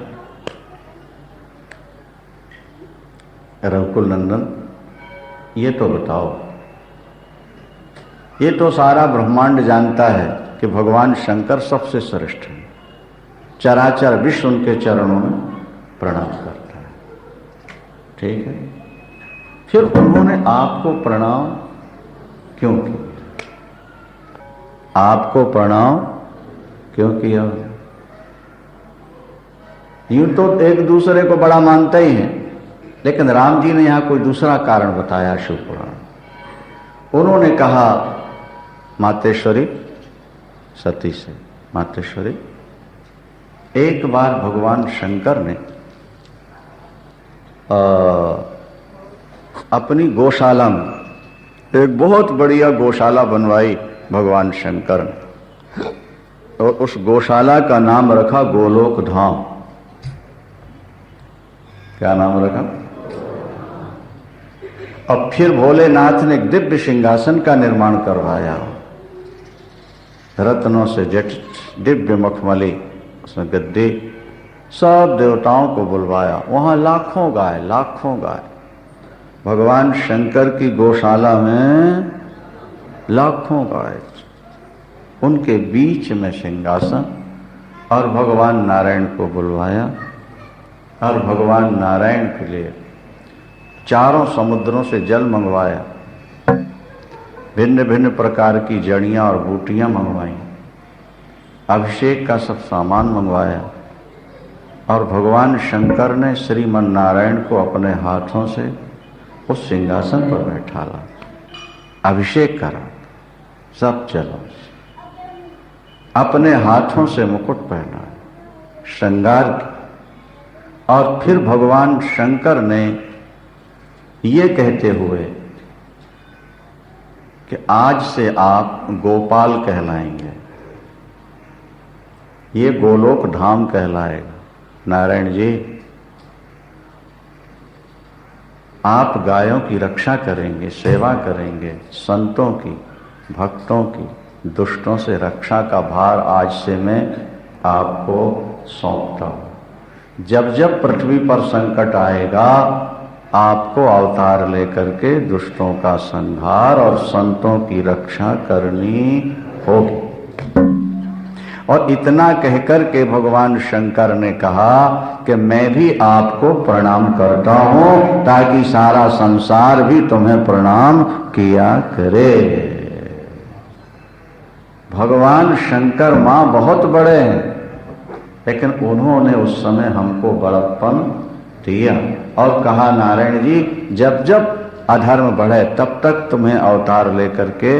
रघुकुल नंदन ये तो बताओ, ये तो सारा ब्रह्मांड जानता है कि भगवान शंकर सबसे श्रेष्ठ है, चराचर विश्व उनके चरणों में प्रणाम करता है, ठीक है। फिर उन्होंने आपको प्रणाम क्यों किया? आपको प्रणाम क्यों किया? यूं तो एक दूसरे को बड़ा मानते ही हैं, लेकिन राम जी ने यहां कोई दूसरा कारण बताया शिव पुराण। उन्होंने कहा मातेश्वरी सती से, मातेश्वरी एक बार भगवान शंकर ने अपनी गौशाला में एक बहुत बढ़िया गौशाला बनवाई भगवान शंकर ने, और उस गौशाला का नाम रखा गोलोक धाम। क्या नाम रखा? अब फिर भोलेनाथ ने एक दिव्य सिंहासन का निर्माण करवाया, रत्नों से जट दिव्य मखमली, उसमें गद्दी, सब देवताओं को बुलवाया। वहां लाखों गाय, लाखों गाय। भगवान शंकर की गौशाला में लाखों गाय, उनके बीच में सिंहासन, और भगवान नारायण को बुलवाया, और भगवान नारायण के लिए चारों समुद्रों से जल मंगवाया, भिन्न भिन्न प्रकार की जड़ियां और बूटियां मंगवाई, अभिषेक का सब सामान मंगवाया, और भगवान शंकर ने श्रीमन नारायण को अपने हाथों से उस सिंहासन पर बैठाला, अभिषेक करा, सब चलो, अपने हाथों से मुकुट पहना, श्रृंगार की। और फिर भगवान शंकर ने ये कहते हुए कि आज से आप गोपाल कहलाएंगे, ये गोलोक धाम कहलाएगा। नारायण जी, आप गायों की रक्षा करेंगे, सेवा करेंगे, संतों की, भक्तों की, दुष्टों से रक्षा का भार आज से मैं आपको सौंपता हूं। जब जब पृथ्वी पर संकट आएगा, आपको अवतार लेकर के दुष्टों का संहार और संतों की रक्षा करनी होगी। और इतना कहकर के भगवान शंकर ने कहा कि मैं भी आपको प्रणाम करता हूं, ताकि सारा संसार भी तुम्हें प्रणाम किया करे। भगवान शंकर मां बहुत बड़े हैं, लेकिन उन्होंने उस समय हमको बड़प्पन दिया और कहा, नारायण जी, जब जब अधर्म बढ़े तब तक तुम्हें अवतार लेकर के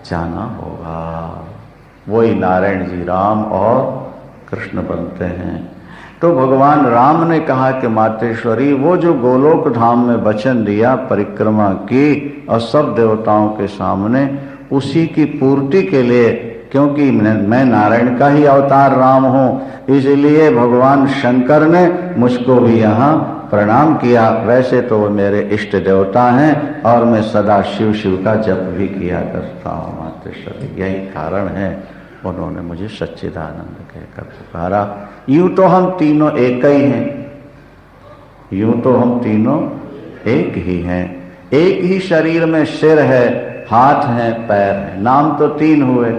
जाना होगा। वही नारायण जी राम और कृष्ण बनते हैं। तो भगवान राम ने कहा कि मातेश्वरी, वो जो गोलोक धाम में वचन दिया, परिक्रमा की और सब देवताओं के सामने, उसी की पूर्ति के लिए, क्योंकि मैं नारायण का ही अवतार राम हूं, इसलिए भगवान शंकर ने मुझको भी यहाँ प्रणाम किया। वैसे तो वो मेरे इष्ट देवता हैं और मैं सदा शिव शिव का जप भी किया करता हूँ मातेश्वरी, यही कारण है उन्होंने मुझे सच्चिदानंद कहकर पुकारा। यूं तो हम तीनों एक ही हैं, यूं तो हम तीनों एक ही हैं, एक ही शरीर में सिर है, हाथ हैं, पैर हैं, नाम तो तीन हुए,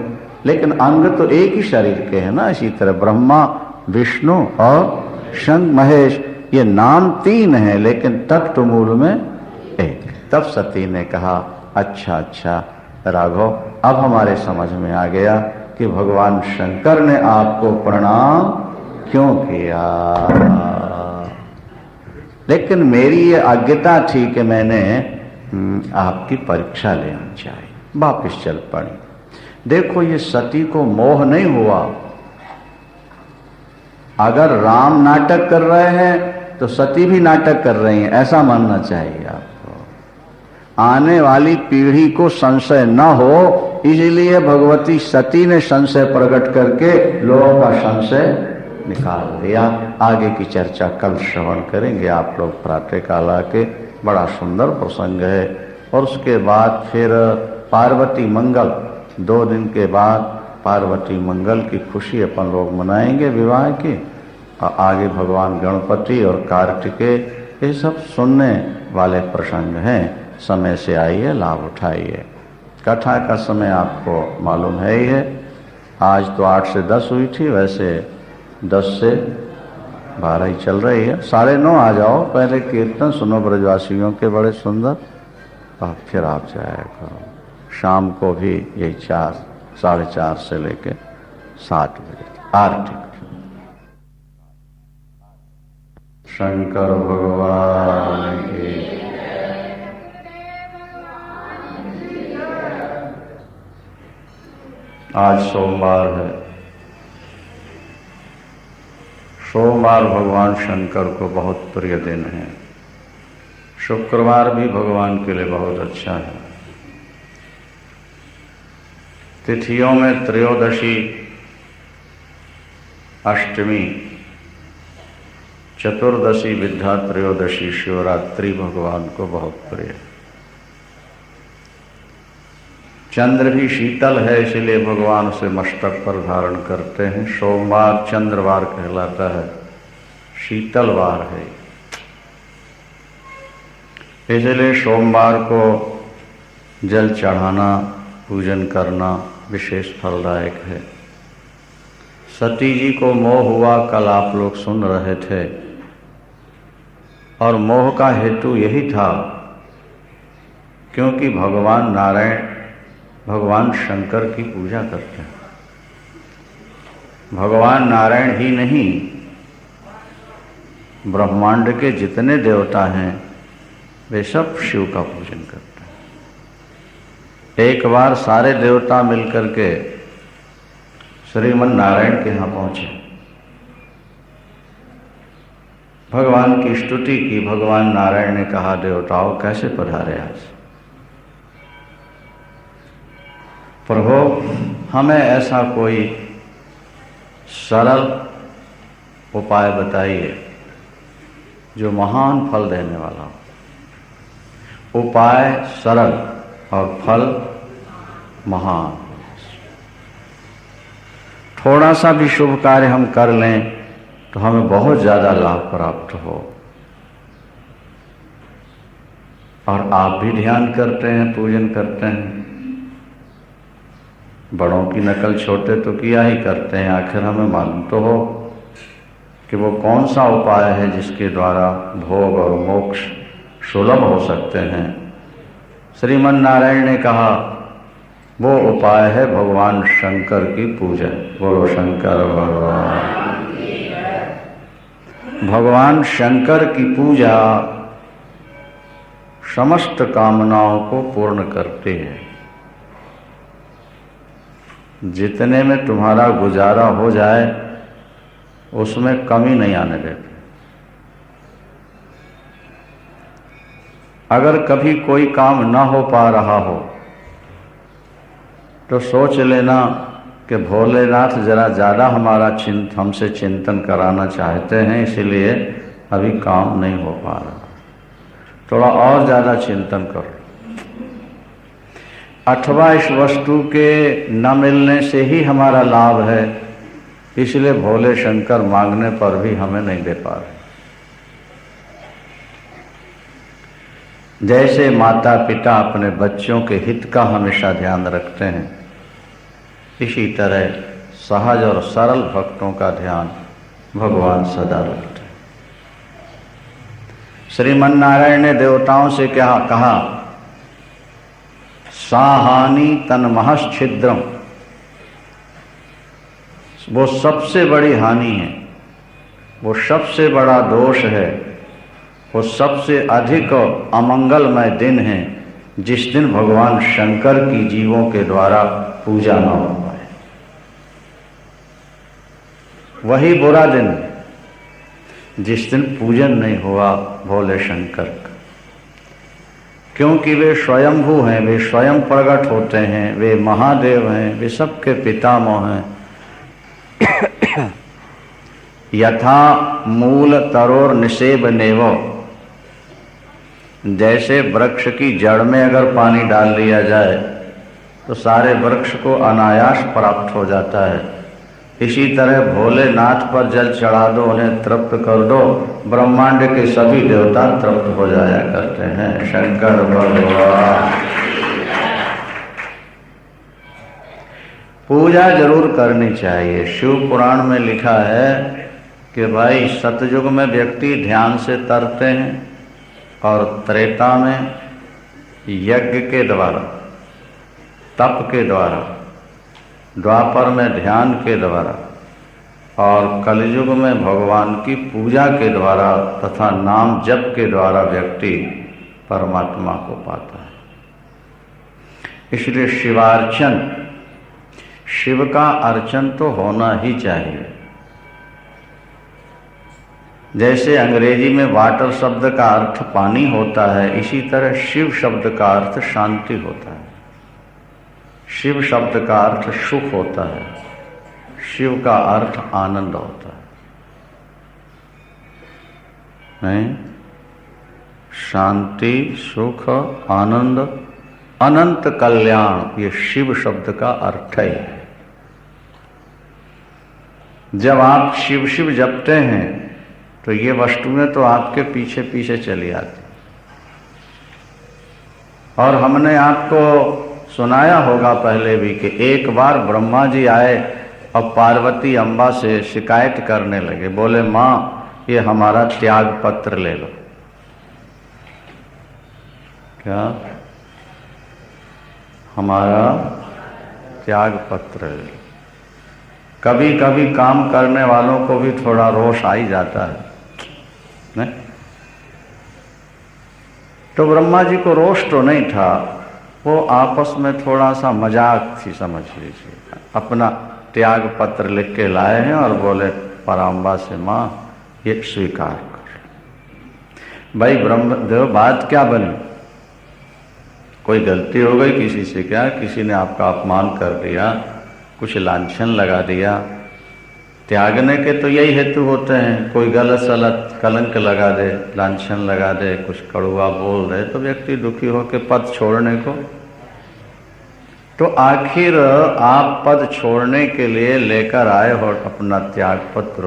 लेकिन अंग तो एक ही शरीर के हैं ना। इसी तरह ब्रह्मा, विष्णु और शंख महेश, ये नाम तीन है, लेकिन तत्व मूल में एक। तब सती ने कहा, अच्छा अच्छा राघव, अब हमारे समझ में आ गया कि भगवान शंकर ने आपको प्रणाम क्यों किया। लेकिन मेरी ये आज्ञा थी कि मैंने आपकी परीक्षा लेनी चाहिए। वापिस चल पड़ी। देखो, ये सती को मोह नहीं हुआ। अगर राम नाटक कर रहे हैं तो सती भी नाटक कर रही हैं, ऐसा मानना चाहिए आपको। आने वाली पीढ़ी को संशय न हो, इसलिए भगवती सती ने संशय प्रकट करके लोगों का संशय निकाल दिया। आगे की चर्चा कल श्रवण करेंगे आप लोग प्रातःकाल आके, बड़ा सुंदर प्रसंग है। और उसके बाद फिर पार्वती मंगल, 2 दिन के बाद पार्वती मंगल की खुशी अपन लोग मनाएंगे विवाह की। आगे भगवान गणपति और कार्तिकेय, ये सब सुनने वाले प्रसंग हैं। समय से आइए, लाभ उठाइए। कथा का समय आपको मालूम है ही है। आज तो 8 से 10 हुई थी, वैसे 10 से 12 ही चल रही है। 9:30 आ जाओ, पहले कीर्तन सुनो ब्रजवासियों के बड़े सुंदर, और फिर आप जाया करो। शाम को भी यही 4 4:30 से लेके 7 बजे आरती। शंकर भगवान की। आज सोमवार है। सोमवार भगवान शंकर को बहुत प्रिय दिन है। शुक्रवार भी भगवान के लिए बहुत अच्छा है। तिथियों में त्रयोदशी, अष्टमी, चतुर्दशी, विद्या त्रयोदशी, शिवरात्रि भगवान को बहुत प्रिय है। चंद्र भी शीतल है, इसलिए भगवान उसे मस्तक पर धारण करते हैं। सोमवार चंद्रवार कहलाता है, शीतलवार है, इसलिए सोमवार को जल चढ़ाना, पूजन करना विशेष फलदायक है। सती जी को मोह हुआ, कल आप लोग सुन रहे थे, और मोह का हेतु यही था क्योंकि भगवान नारायण, भगवान शंकर की पूजा करते हैं। भगवान नारायण ही नहीं, ब्रह्मांड के जितने देवता हैं वे सब शिव का पूजन करते हैं। एक बार सारे देवता मिलकर के श्रीमन नारायण के यहाँ पहुंचे, भगवान की स्तुति की। भगवान नारायण ने कहा, देवताओं कैसे पधारे आज? प्रभु, हमें ऐसा कोई सरल उपाय बताइए जो महान फल देने वाला हो। उपाय सरल और फल महान। थोड़ा सा भी शुभ कार्य हम कर लें तो हमें बहुत ज्यादा लाभ प्राप्त हो। और आप भी ध्यान करते हैं, पूजन करते हैं। बड़ों की नकल छोटे तो किया ही करते हैं। आखिर हमें मालूम तो हो कि वो कौन सा उपाय है जिसके द्वारा भोग और मोक्ष सुलभ हो सकते हैं। श्रीमन नारायण ने कहा, वो उपाय है भगवान शंकर की पूजा। बोलो शंकर भगवान। भगवान शंकर की पूजा समस्त कामनाओं को पूर्ण करती है। जितने में तुम्हारा गुजारा हो जाए उसमें कमी नहीं आने देते। अगर कभी कोई काम ना हो पा रहा हो तो सोच लेना कि भोलेनाथ जरा ज़्यादा हमारा हमसे चिंतन कराना चाहते हैं, इसीलिए अभी काम नहीं हो पा रहा। थोड़ा और ज़्यादा चिंतन करो। अथवा इस वस्तु के न मिलने से ही हमारा लाभ है, इसलिए भोले शंकर मांगने पर भी हमें नहीं दे पा रहे। जैसे माता पिता अपने बच्चों के हित का हमेशा ध्यान रखते हैं, इसी तरह सहज और सरल भक्तों का ध्यान भगवान सदा रखते हैं। श्रीमन नारायण ने देवताओं से क्या कहा? साहानि तन्महश्छिद्रम। वो सबसे बड़ी हानि है, वो सबसे बड़ा दोष है, वो सबसे अधिक अमंगलमय दिन है जिस दिन भगवान शंकर की जीवों के द्वारा पूजा न हो पाए। वही बुरा दिन जिस दिन पूजन नहीं हुआ भोले शंकर का, क्योंकि वे स्वयंभू हैं, वे स्वयं प्रकट होते हैं, वे महादेव हैं, वे सबके पितामह हैं। यथा मूल तरोर निषेब नेवो, जैसे वृक्ष की जड़ में अगर पानी डाल दिया जाए तो सारे वृक्ष को अनायास प्राप्त हो जाता है, इसी तरह भोलेनाथ पर जल चढ़ा दो, उन्हें तृप्त कर दो, ब्रह्मांड के सभी देवता तृप्त हो जाया करते हैं। शंकर भगवान। पूजा जरूर करनी चाहिए। शिव पुराण में लिखा है कि भाई सतयुग में व्यक्ति ध्यान से तरते हैं और त्रेता में यज्ञ के द्वारा, तप के द्वारा, द्वापर में ध्यान के द्वारा और कलयुग में भगवान की पूजा के द्वारा तथा नाम जप के द्वारा व्यक्ति परमात्मा को पाता है। इसलिए शिवार्चन, शिव का अर्चन तो होना ही चाहिए। जैसे अंग्रेजी में वाटर शब्द का अर्थ पानी होता है, इसी तरह शिव शब्द का अर्थ शांति होता है, शिव शब्द का अर्थ सुख होता है, शिव का अर्थ आनंद होता है। नहीं? शांति, सुख, आनंद, अनंत कल्याण, ये शिव शब्द का अर्थ है। जब आप शिव शिव जपते हैं तो ये वस्तुएं तो आपके पीछे पीछे चली आती। और हमने आपको सुनाया होगा पहले भी कि एक बार ब्रह्मा जी आए और पार्वती अम्बा से शिकायत करने लगे, बोले माँ ये हमारा त्याग पत्र ले लो। क्या? हमारा त्याग पत्र ले लो। कभी कभी काम करने वालों को भी थोड़ा रोष आ ही जाता है, नहीं? तो ब्रह्मा जी को रोष तो नहीं था, वो आपस में थोड़ा सा मजाक थी, समझ लीजिए। अपना त्याग पत्र लिख के लाए हैं और बोले पराम्बा से माँ ये स्वीकार कर। भाई ब्रह्मदेव बात क्या बनी? कोई गलती हो गई किसी से क्या? किसी ने आपका अपमान कर दिया, कुछ लांछन लगा दिया? त्यागने के तो यही हेतु होते हैं, कोई गलत सलत कलंक लगा दे, लांछन लगा दे, कुछ कड़वा बोल दे तो व्यक्ति दुखी हो के पद छोड़ने को। तो आखिर आप पद छोड़ने के लिए लेकर आए हो अपना त्याग पत्र,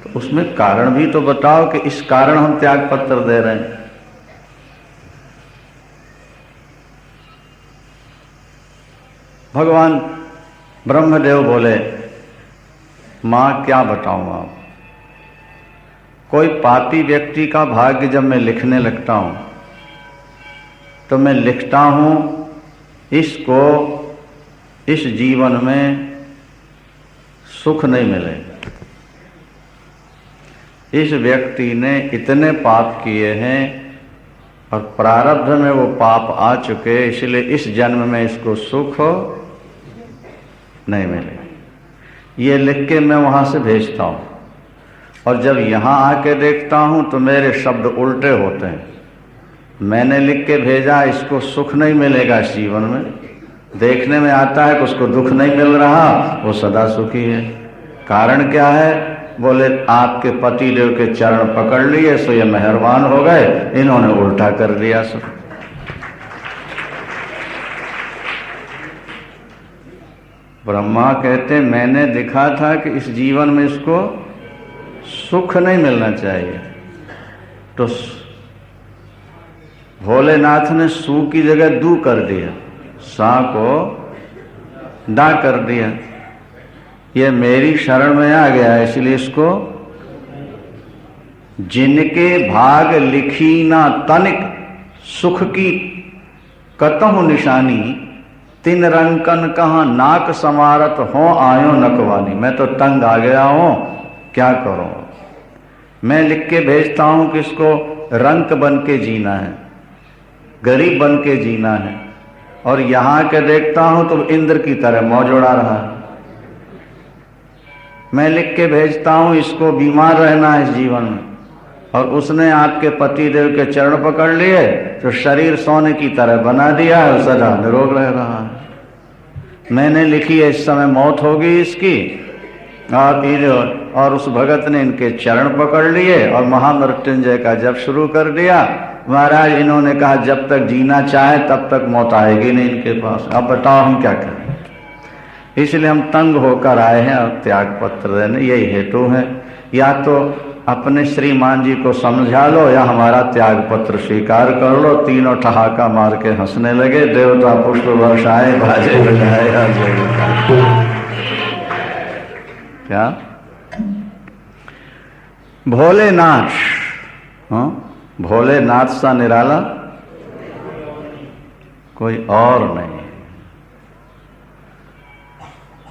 तो उसमें कारण भी तो बताओ कि इस कारण हम त्याग पत्र दे रहे हैं। भगवान ब्रह्मदेव बोले माँ क्या बताऊं आप, कोई पापी व्यक्ति का भाग्य जब मैं लिखने लगता हूं तो मैं लिखता हूं इसको इस जीवन में सुख नहीं मिले। इस व्यक्ति ने इतने पाप किए हैं और प्रारब्ध में वो पाप आ चुके, इसलिए इस जन्म में इसको सुख नहीं मिले। ये लिख के मैं वहाँ से भेजता हूँ और जब यहाँ आके देखता हूँ तो मेरे शब्द उल्टे होते हैं। मैंने लिख के भेजा इसको सुख नहीं मिलेगा इस जीवन में, देखने में आता है कि उसको दुख नहीं मिल रहा, वो सदा सुखी है। कारण क्या है? बोले आपके पति देव के चरण पकड़ लिए सो ये मेहरबान हो गए, इन्होंने उल्टा कर दिया। सो ब्रह्मा कहते मैंने देखा था कि इस जीवन में इसको सुख नहीं मिलना चाहिए, तो भोलेनाथ ने सू की जगह दू कर दिया, सा को दा कर दिया। ये मेरी शरण में आ गया, इसलिए इसको जिनके भाग लिखी ना तनिक सुख की कतहु निशानी, तिन रंकन कहाँ नाक समारत हो आयो नकवानी। मैं तो तंग आ गया हूं, क्या करूं? मैं लिख के भेजता हूं कि इसको रंक बन के जीना है, गरीब बन के जीना है, और यहां के देखता हूं तो इंद्र की तरह मौज उड़ा रहा है। मैं लिख के भेजता हूं इसको बीमार रहना है इस जीवन में, और उसने आपके पति देव के चरण पकड़ लिए तो शरीर सोने की तरह बना दिया है, सदा निरोग रह रहा है। मैंने लिखी है इस समय मौत होगी इसकी, और उस भगत ने इनके चरण पकड़ लिए और महामृत्युंजय का जप शुरू कर दिया। महाराज इन्होंने कहा जब तक जीना चाहे तब तक मौत आएगी नहीं इनके पास, अब बताओ हम क्या करें? इसलिए हम तंग होकर आए हैं और त्याग पत्र देने, यही हेतु है। या तो अपने श्रीमान जी को समझा लो या हमारा त्याग पत्र स्वीकार कर लो। तीनों ठहाका मार के हंसने लगे। देवता पुष्प वर्षाए, बाजे बजाए, क्या भोलेनाथ, हाँ भोलेनाथ सा निराला कोई और नहीं।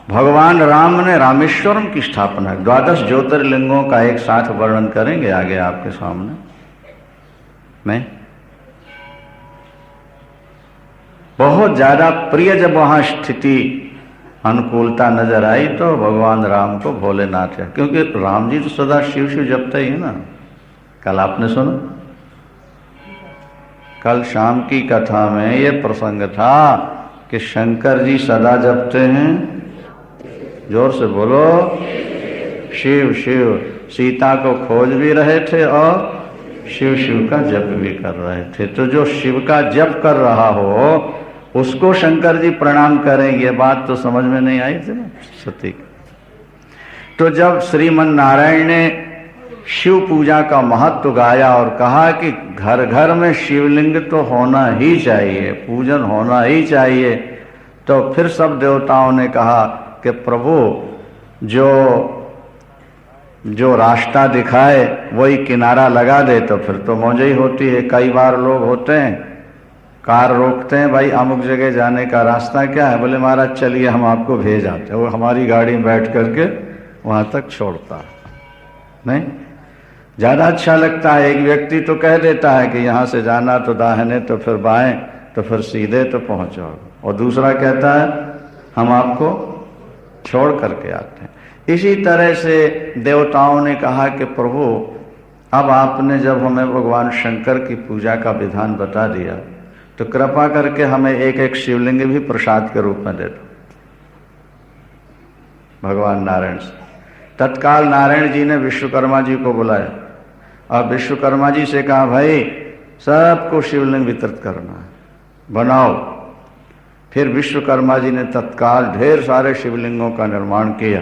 भगवान राम ने रामेश्वरम की स्थापना, 12 ज्योतिर्लिंगों का एक साथ वर्णन करेंगे आगे आपके सामने में। बहुत ज्यादा प्रिय जब वहां स्थिति अनुकूलता नजर आई तो भगवान राम को भोलेनाथ है, क्योंकि राम जी तो सदा शिव शिव जपते ही है ना। कल आपने सुना, कल शाम की कथा में ये प्रसंग था कि शंकर जी सदा जपते हैं, जोर से बोलो, शिव शिव। सीता को खोज भी रहे थे और शिव शिव का जप भी कर रहे थे। तो जो शिव का जप कर रहा हो उसको शंकर जी प्रणाम करें, ये बात तो समझ में नहीं आई थी ना सती। तो जब श्रीमन नारायण ने शिव पूजा का महत्व गाया और कहा कि घर घर में शिवलिंग तो होना ही चाहिए, पूजन होना ही चाहिए, तो फिर सब देवताओं ने कहा कि प्रभु जो रास्ता दिखाए वही किनारा लगा दे, तो फिर तो मौज ही होती है। कई बार लोग होते हैं कार रोकते हैं, भाई अमुक जगह जाने का रास्ता क्या है, बोले महाराज चलिए हम आपको भेज आते हैं। वो हमारी गाड़ी में बैठ करके वहां तक छोड़ता है, नहीं ज्यादा अच्छा लगता है। एक व्यक्ति तो कह देता है कि यहाँ से जाना तो दाहिने तो फिर बाएं तो फिर सीधे तो पहुंचो, और दूसरा कहता है हम आपको छोड़ करके आते हैं। इसी तरह से देवताओं ने कहा कि प्रभु अब आपने जब हमें भगवान शंकर की पूजा का विधान बता दिया तो कृपा करके हमें एक एक शिवलिंग भी प्रसाद के रूप में दे दो। भगवान नारायण से तत्काल नारायण जी ने विश्वकर्मा जी को बुलाया और विश्वकर्मा जी से कहा भाई सबको शिवलिंग वितरित करना है, बनाओ। फिर विश्वकर्मा जी ने तत्काल ढेर सारे शिवलिंगों का निर्माण किया,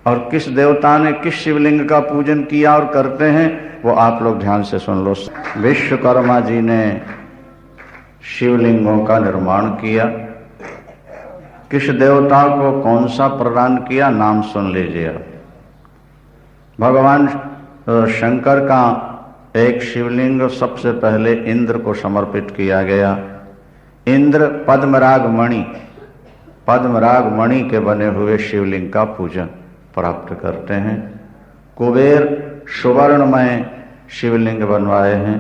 और किस देवता ने किस शिवलिंग का पूजन किया और करते हैं वो आप लोग ध्यान से सुन लो। विश्वकर्मा जी ने शिवलिंगों का निर्माण किया, किस देवता को कौन सा प्रदान किया नाम सुन लीजिए। भगवान शंकर का एक शिवलिंग सबसे पहले इंद्र को समर्पित किया गया। इंद्र पद्मराग मणि के बने हुए शिवलिंग का पूजन प्राप्त करते हैं। कुबेर सुवर्णमय शिवलिंग बनवाए हैं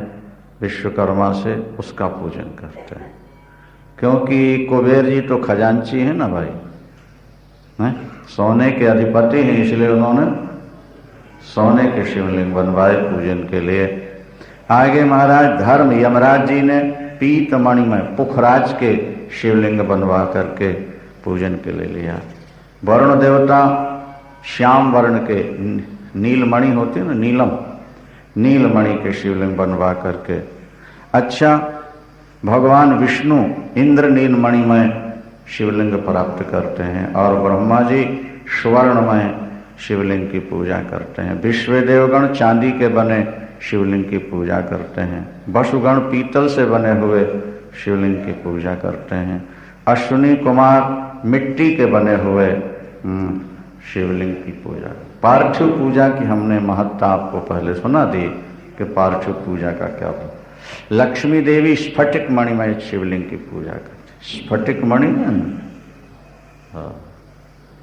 विश्वकर्मा से, उसका पूजन करते हैं, क्योंकि कुबेर जी तो खजांची है ना भाई, है? सोने के अधिपति हैं, इसलिए उन्होंने सोने के शिवलिंग बनवाए पूजन के लिए। आगे महाराज धर्म यमराज जी ने पीतमणि में पुखराज के शिवलिंग बनवा करके पूजन के लिए लिया। वरुण देवता श्याम वर्ण के नीलमणि होती है ना, नीलमणि के शिवलिंग बनवा करके। अच्छा, भगवान विष्णु इंद्र नीलमणि में शिवलिंग प्राप्त करते हैं, और ब्रह्मा जी स्वर्णमय शिवलिंग की पूजा करते हैं। विश्व देवगण चांदी के बने शिवलिंग की पूजा करते हैं। वसुगण पीतल से बने हुए शिवलिंग की पूजा करते हैं। अश्विनी कुमार मिट्टी के बने हुए शिवलिंग की पूजा। पार्थिव पूजा की हमने महत्ता आपको पहले सुना दी कि पार्थिव पूजा का क्या होता। लक्ष्मी देवी स्फटिक मणि में शिवलिंग की पूजा करते। स्फटिक मणि है ना,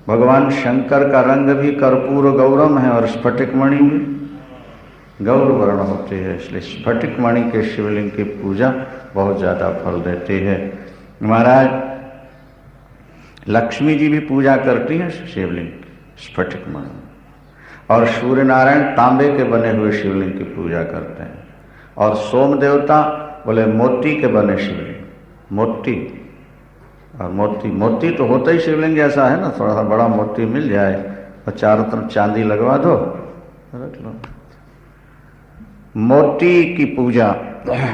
भगवान शंकर का रंग भी कर्पूर गौरम है और स्फटिक मणि भी गौर वर्ण होती है, इसलिए स्फटिक मणि के शिवलिंग की पूजा बहुत ज्यादा फल देती है। महाराज लक्ष्मी जी भी पूजा करती हैं शिवलिंग स्फटिक मणि, और सूर्य नारायण तांबे के बने हुए शिवलिंग की पूजा करते हैं। और सोम देवता बोले मोती के बने शिवलिंग, मोती और मोती तो होता ही शिवलिंग जैसा है ना, थोड़ा सा बड़ा मोती मिल जाए और चारों तरफ चांदी लगवा दो, रख लो। मोती की पूजा,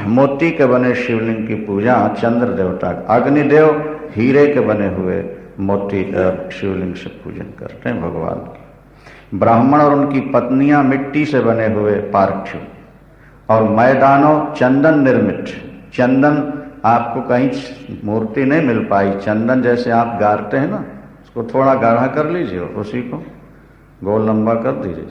मोती के बने शिवलिंग की पूजा चंद्र देवता। अग्निदेव हीरे के बने हुए मोती शिवलिंग से पूजन करते हैं भगवान की। ब्राह्मण और उनकी पत्नियां मिट्टी से बने हुए पार्थिव, और मैदानों चंदन निर्मित। चंदन आपको कहीं मूर्ति नहीं मिल पाई, चंदन जैसे आप गारते हैं ना, उसको थोड़ा गाढ़ा कर लीजिए, उसी को गोल लंबा कर दीजिए,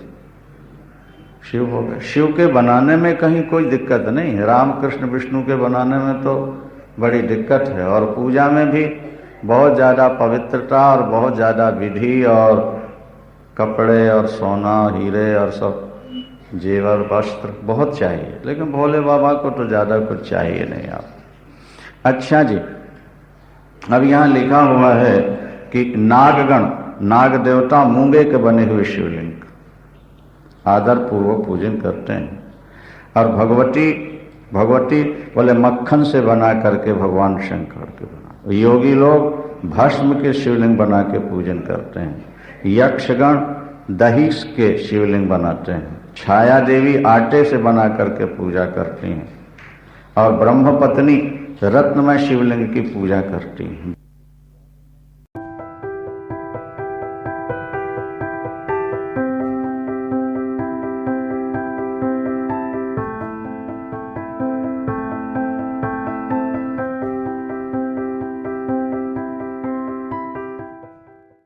शिव हो गए। शिव के बनाने में कहीं कोई दिक्कत नहीं है, राम कृष्ण विष्णु के बनाने में तो बड़ी दिक्कत है। और पूजा में भी बहुत ज़्यादा पवित्रता और बहुत ज़्यादा विधि और कपड़े और सोना हीरे और सब जेवर वस्त्र बहुत चाहिए, लेकिन भोले बाबा को तो ज़्यादा कुछ चाहिए नहीं आप। अच्छा जी, अब यहाँ लिखा हुआ है कि नागगण, नाग देवता मूंगे के बने हुए शिवलिंग आदर पूर्वक पूजन करते हैं, और भगवती बोले मक्खन से बना करके भगवान शंकर के बना। योगी लोग भस्म के शिवलिंग बना के पूजन करते हैं, यक्षगण दही के शिवलिंग बनाते हैं, छाया देवी आटे से बना करके पूजा करती हैं, और ब्रह्मपत्नी रत्नमय शिवलिंग की पूजा करती हैं।